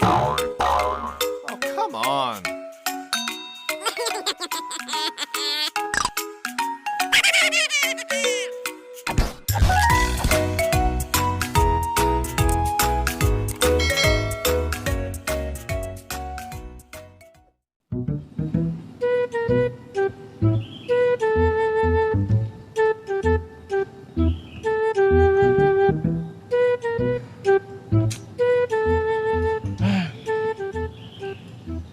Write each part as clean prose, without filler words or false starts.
Oh, come on.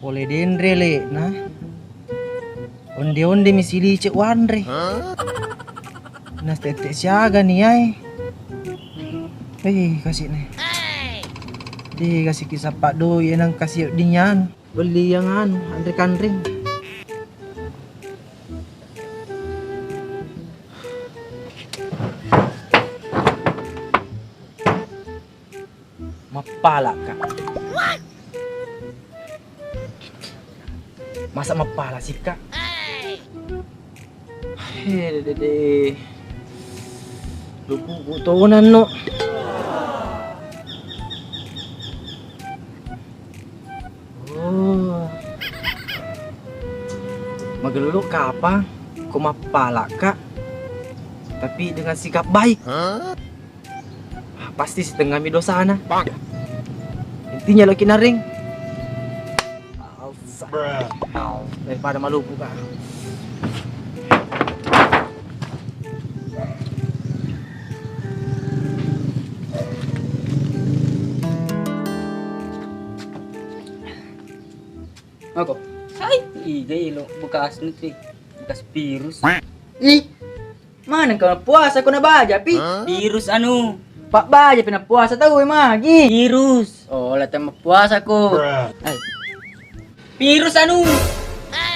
Boleh dendre le nah. Onde misili cek wandre. Nas tetek siaga nih ay. Kasih nih. Di kasih kisah Pak Do yang kasih dinyan. Beli yang anu Andre Kandring. Mapala kak. Masa mapala sih kak? Dede. Lupu tahunan no. Oh. Magelulu kapang, kok mapala kak? Tapi dengan sikap baik. Pasti setengah mi dosana. Intinya lo kinaring. Daripada Maluku kak. Ako? Ay, igay lo. Bekas nutri. Bekas virus. Ih, mana kau puasa kau na baja pi? Virus anu. Pak baja pinapuasa tahu magi. Virus. Oh, latang mapuasa ko. Ay. Virus anu.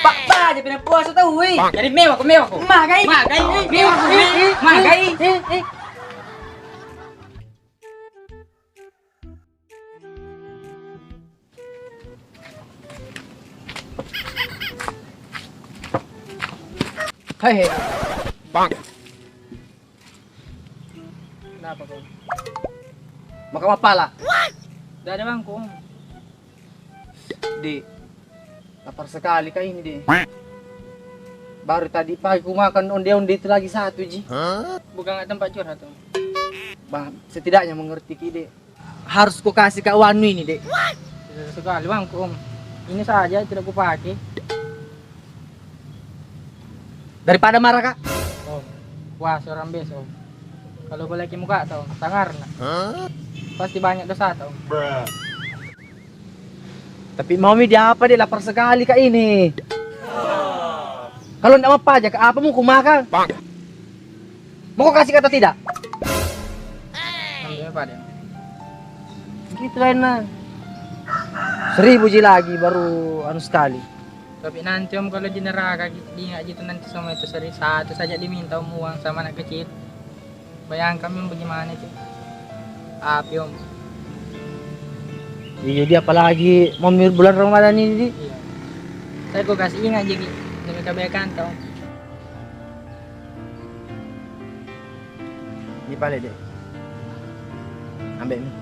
Pak baja pinapuasa tahu Jadi mewah ko. Magay. Magay. Mewah ko. Magay. Hei. Bang. Kenapa kau? Maka mapala. Gak ada bang ko. Di. Lapar sekali kak ini di. Baru tadi pagi ku makan onde-onde itu lagi satu ji. Bukan nggak tempat curhat tuh. Bah, setidaknya mengerti ki harus ku kasih kak Wanu ini dek. Sekali bang ko. Ini saja tidak ku pakai. Daripada marah kak. Oh, wah seorang besok. Kalau boleh muka tau, sangar na. Pasti banyak dosa tau. Tapi mau mi dia apa deh lapar sekali kak ini. Kalau ndak apa aja kak apa mau ku makan? Mau ku kasih kata tidak? Ambil apa dia? Gitu kan nah. 1000 ji lagi baru anu sekali. Tapi nanti om kalau di neraka di nggak gitu nanti sama itu satu saja diminta om uang sama anak kecil. Bayangkan om bagaimana itu. Api om. Iya dia apalagi mau bulan Ramadan ini. Iya. Saya kok kasih ingat jadi demi kebaikan tau. Ini paling deh. Ambil nih.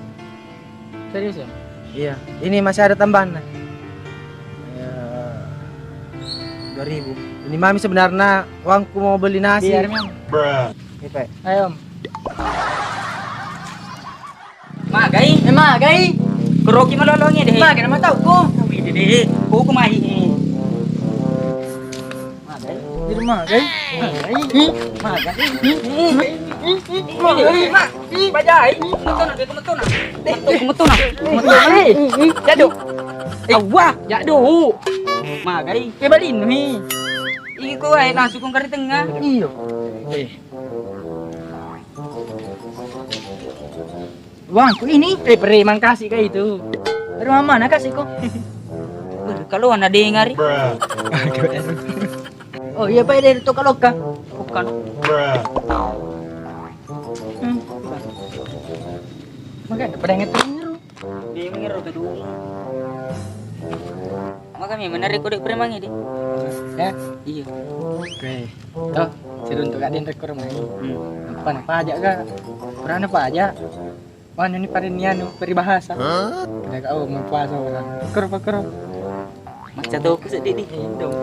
Serius ya? Iya. Ini masih ada tambahan nah. 2000. Ini mami sebenarnya uangku mau beli nasi. Biar om. Ini Pak. Ayo om. Magai. Magai. Keroki malolongnya deh. Magai nama tahu ku. Wih deh. Ku kumahi. Magai. Jadi magai. Magai. Magai. Bajai. Metona. Jadu. Awah, jadu. Magai. Kebalin mi. Iki ko ay langsung kong kari tengah. Iyo. Uangku ini preman kasih kayak itu. Dari mana kasih kok? Kalau anda dengar. Oh iya Pak dari toko loka. Bukan. Makanya pada ngetir. Dia mengira kedua. Maka memang menarik kode premang ini. Ya. Iya. Oke. Tuh, suruh untuk adik rekor main. Apa aja kak? Kurang apa aja? Wano ni pa rin yan, no? Peribahasa. Huh? Nag-aw, magpasa wala. Pakro. Macam tu aku sedih ni. Dong.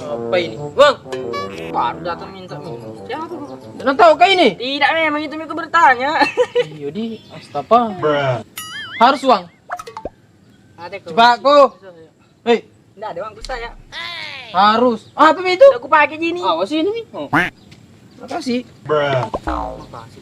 Apa ini? Bang, Baru datang minta minum. Siapa kau? jangan tahu kah ini? Tidak memang itu aku bertanya. Yudi, astaga. Harus uang. Ada kau. Coba aku. Hei, Tidak ada uangku saya. harus. Apa itu? Aku pakai gini. Awas ini Mi. Oh. Makasih. Makasih.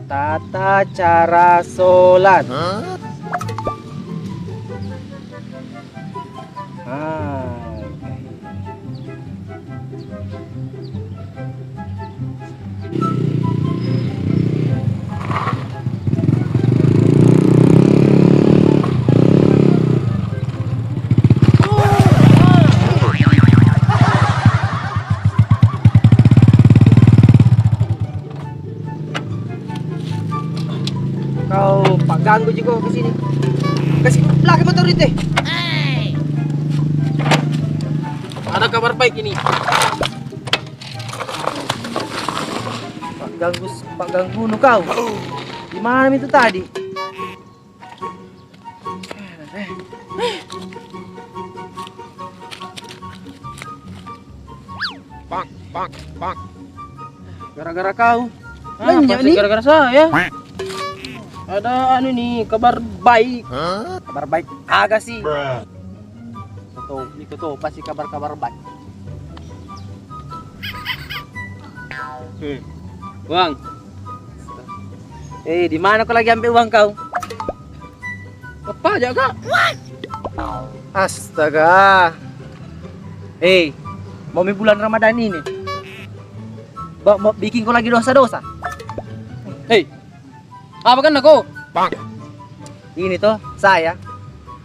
Tata cara sholat. Huh? Ah. Kau pak ganggu juga ke sini. Kasih belakang motor itu. Ada kabar baik ini. Pak ganggu nu kau. Di mana itu tadi? Bonk. Gara-gara kau. Apa sih gara-gara saya. Ada anu nih kabar baik. Huh? Kabar baik agak sih. Itu tuh pasti kabar-kabar baik. Uang. Di mana kau lagi ambil uang kau? Apa aja kak? Astaga. Mau bulan Ramadan ini. Mau bikin kau lagi dosa-dosa. Apa kan aku? Bonk. Ini tuh saya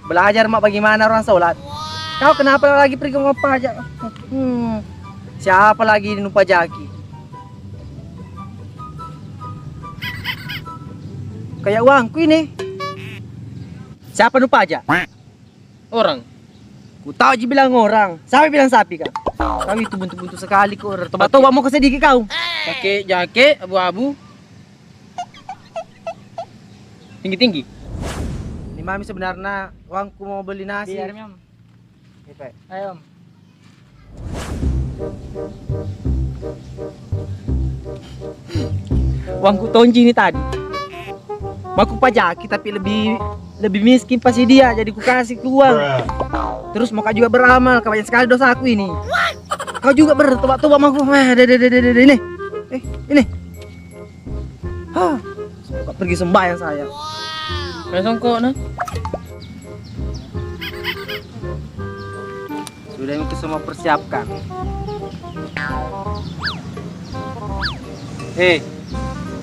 belajar mak bagaimana orang sholat. Kau kenapa lagi pergi ngomong pajak? Siapa lagi nupa jaki? Kayak uangku ini. Siapa nupa pajak? Orang. Ku tahu aja bilang orang. Siapa bilang sapi kak? Kau itu buntu-buntu sekali kok. Toba-toba mau kesedikit kau. Pakai jaket abu-abu. Tinggi-tinggi. Ini mami sebenarnya uangku mau beli nasi. Biar Om. Ayo Om. Uangku tonji ini tadi. Aku pajaki tapi lebih miskin pasti dia, jadi ku kasih ke uang. Terus mau kau juga beramal, banyak sekali dosa aku ini. Kau juga bertobat-tobat sama aku. Ini. Ini. Pergi sembahyang saya. Besok kok nah. Sudah itu semua persiapkan.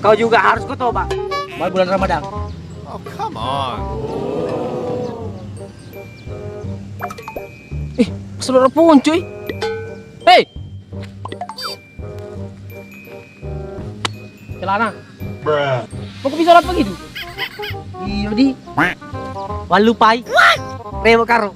Kau juga harus bertobat. Mau bulan Ramadan. Oh, come on. Saudara pun cuy. Celana. Mau bisa sholat begitu? Iya di. Walupai. Rewo karo.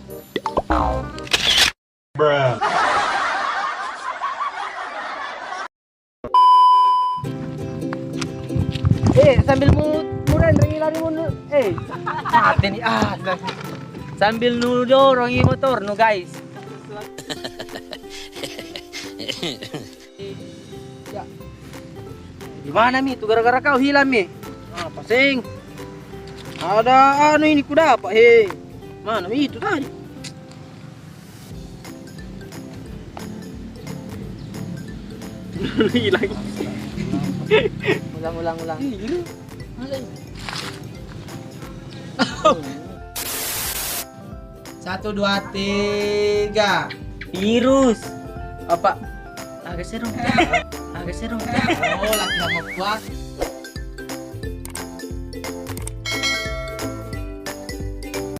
Sambil muran rengilan mun. Mati nih sambil dorong motor no guys. Ya. Di mana Mi? Itu gara-gara kau hilang Mi. Pasing. Ada anu ini kuda apa? Mana Mi itu tadi? Hilang. Ulang. 1, 2, 3. Virus. Apa? Agak seru. Agak seru. Oh, laki sama puas.